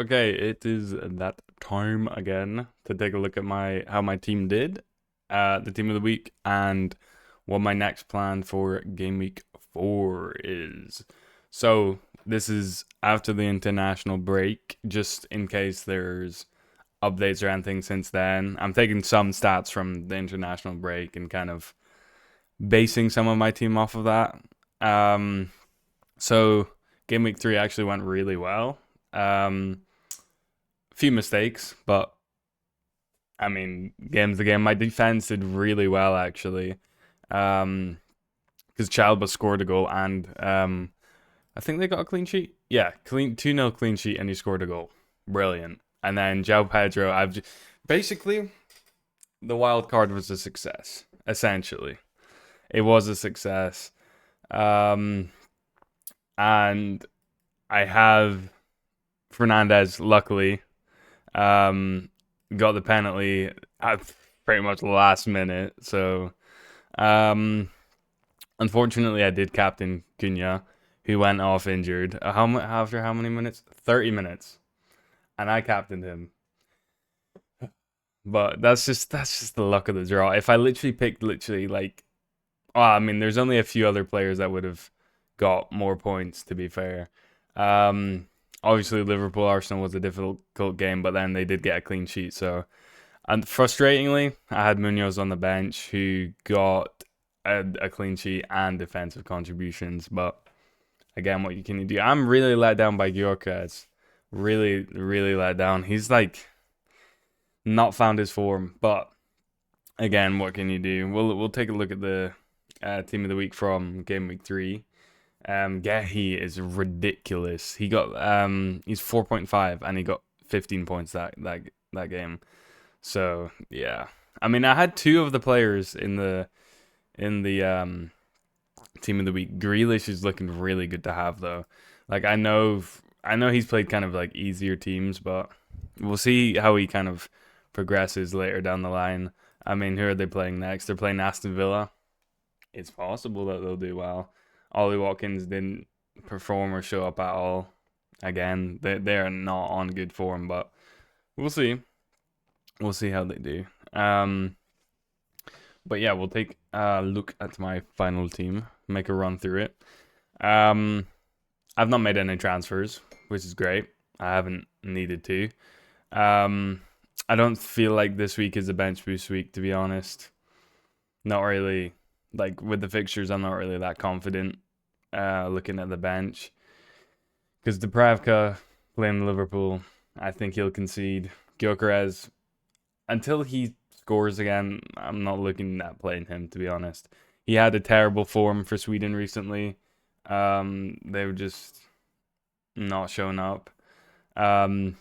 Okay, it is that time again to take a look at my team did, the team of the week, and what my next plan for game week 4 is. So this is after the international break, just in case there's updates or anything since then. I'm taking some stats from the international break and kind of basing some of my team off of that. Um, so game week 3 actually went really well. Few mistakes, but I mean, game's the game. My defense did really well actually, because Chalba scored a goal and I think they got a clean sheet. Yeah, clean 2-0 clean sheet, and he scored a goal. Brilliant. And then João Pedro, basically the wild card was a success. Essentially, it was a success. Um, and I have Fernandez, luckily, um, got the penalty at pretty much the last minute. So, um, unfortunately, I did captain Cunha, who went off injured. After how many minutes? 30 minutes, and I captained him. But that's just the luck of the draw. If I literally picked like, oh, I mean, there's only a few other players that would have got more points. To be fair, um, obviously Liverpool Arsenal was a difficult game, but then they did get a clean sheet. So, and frustratingly, I had Munoz on the bench who got a clean sheet and defensive contributions. But again, what can you do? I'm really let down by Gyökeres. Really, really let down. He's like not found his form. But again, what can you do? We'll take a look at the team of the week from game week 3. Gehi is ridiculous. He's 4.5 and he got 15 points that game. So yeah, I mean, I had two of the players in the team of the week. Grealish is looking really good to have though. Like I know he's played kind of like easier teams, but we'll see how he kind of progresses later down the line. I mean, who are they playing next? They're playing Aston Villa. It's possible that they'll do well. Ollie Watkins didn't perform or show up at all. Again, they're not on good form, but we'll see. We'll see how they do. But yeah, we'll take a look at my final team, make a run through it. Um, I've not made any transfers, which is great. I haven't needed to. Um, I don't feel like this week is a bench boost week, to be honest. Not really. Like with the fixtures, I'm not really that confident. Looking at the bench, because Dubravka playing Liverpool, I think he'll concede. Gyökeres, until he scores again, I'm not looking at playing him, to be honest. He had a terrible form for Sweden recently. They were just not showing up. Um,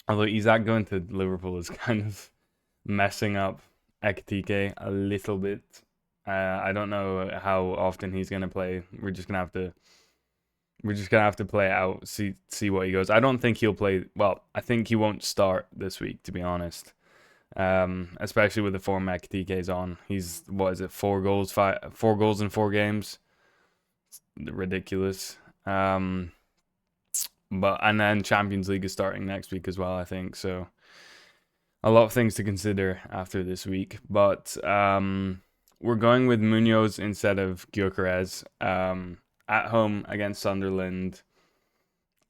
Although Isaac going to Liverpool is kind of messing up Ekitike a little bit. I don't know how often he's gonna play. We're just gonna have to play it out, see what he goes. I don't think he'll play. Well, I think he won't start this week, to be honest. Especially with the form Ekitike's on. He's, what is it, 4 goals in 4 games. It's ridiculous. But and then Champions League is starting next week as well, I think. So a lot of things to consider after this week. But we're going with Munoz instead of Gyökeres. At home against Sunderland,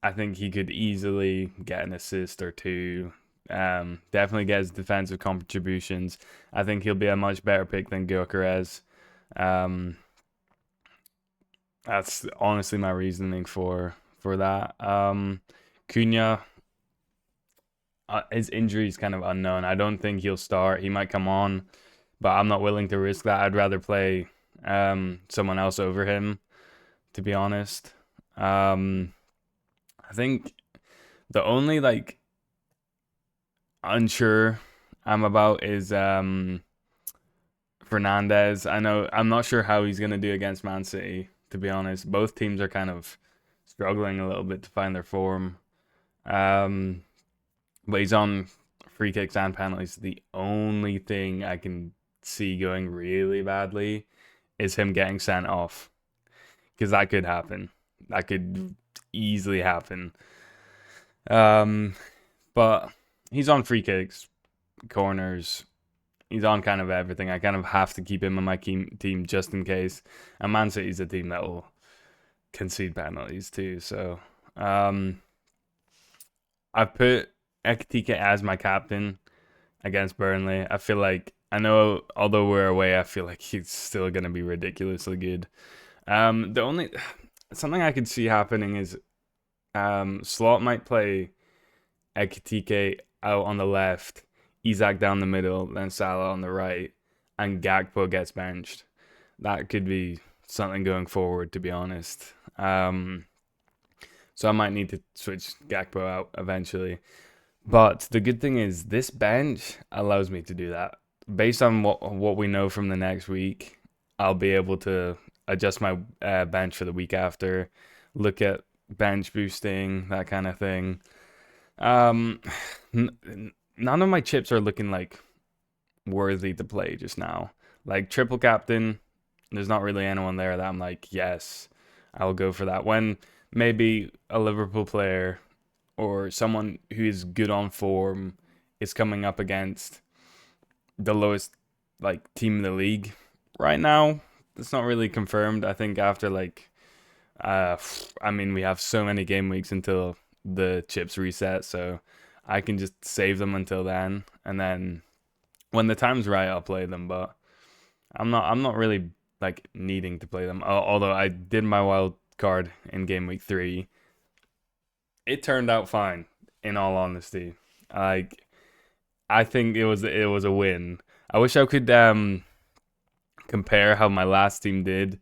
I think he could easily get an assist or two. Definitely get his defensive contributions. I think he'll be a much better pick than Gyökeres. Um, that's honestly my reasoning for that. Cunha, his injury is kind of unknown. I don't think he'll start. He might come on, but I'm not willing to risk that. I'd rather play someone else over him, to be honest. I think the only like unsure I'm about is Fernandez. I know I'm not sure how he's gonna do against Man City, to be honest. Both teams are kind of struggling a little bit to find their form. Um, but he's on free kicks and penalties. The only thing I can see going really badly is him getting sent off, because that could happen. That could easily happen. Um, but he's on free kicks, corners. He's on kind of everything. I kind of have to keep him on my team just in case. And Man City's a team that will concede penalties too. So I've put Ekitike as my captain against Burnley. I feel like I know, although we're away, I feel like he's still gonna be ridiculously good. The only something I could see happening is Slot might play Ekitike out on the left, Isak down the middle, then Salah on the right, and Gakpo gets benched. That could be something going forward, to be honest. So I might need to switch Gakpo out eventually. But the good thing is this bench allows me to do that. Based on what we know from the next week, I'll be able to adjust my bench for the week after, look at bench boosting, that kind of thing. Um, None of my chips are looking like worthy to play just now. Like triple captain, there's not really anyone there that I'm like, yes, I will go for that. When maybe a Liverpool player or someone who is good on form is coming up against the lowest like team in the league right now. It's not really confirmed. I think after like I mean we have so many game weeks until the chips reset, so I can just save them until then, and then when the time's right I'll play them, but I'm not really like needing to play them. Although I did my wild card in game week 3, it turned out fine. In all honesty, like I think it was a win. I wish I could compare how my last team did.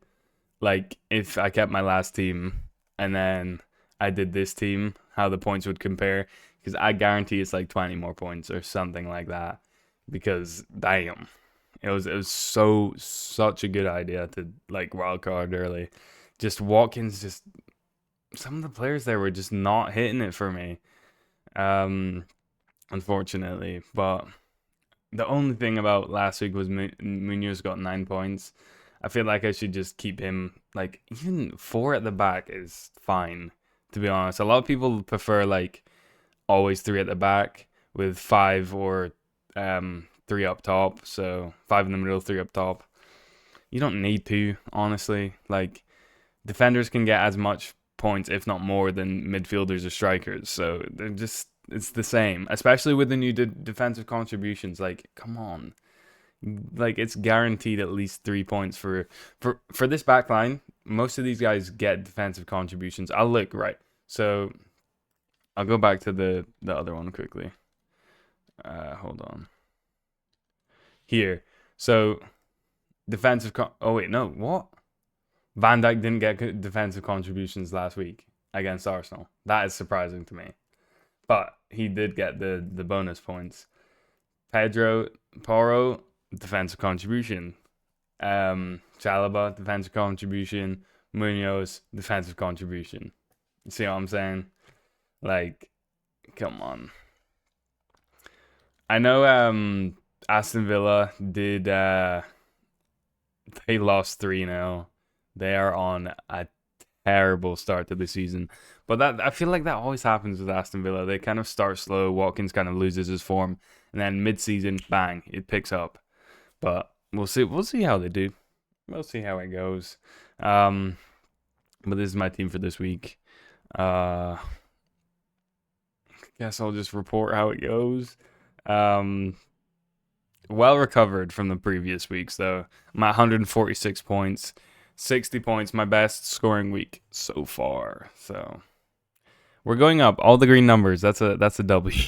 Like if I kept my last team and then I did this team, how the points would compare. Because I guarantee it's like 20 more points or something like that. Because damn, it was such a good idea to like wildcard early. Just Watkins, just some of the players there were just not hitting it for me. Um, Unfortunately, but the only thing about last week was Munoz got 9 points. I feel like I should just keep him. Like even 4 at the back is fine. To be honest, a lot of people prefer like always 3 at the back with 5 or 3 up top. So 5 in the middle, 3 up top. You don't need to, honestly. Like defenders can get as much points, if not more, than midfielders or strikers. So they're just it's the same, especially with the new defensive contributions. Like, come on, like it's guaranteed at least 3 points for this back line. Most of these guys get defensive contributions. I'll look right. So I'll go back to the other one quickly. Hold on. Here. So defensive. Oh wait, no. What? Van Dijk didn't get defensive contributions last week against Arsenal. That is surprising to me. But he did get the bonus points. Pedro Porro, defensive contribution. Chalaba, defensive contribution. Munoz, defensive contribution. You see what I'm saying? Like, come on. I know Aston Villa did they lost 3-0. They are on a terrible start to the season. But that I feel like that always happens with Aston Villa. They kind of start slow. Watkins kind of loses his form, and then mid-season, bang, it picks up. But we'll see. We'll see how they do. We'll see how it goes. But this is my team for this week. Guess I'll just report how it goes. Well recovered from the previous weeks, though. I'm at 146 points. 60 points, my best scoring week so far. So we're going up. All the green numbers. That's a W.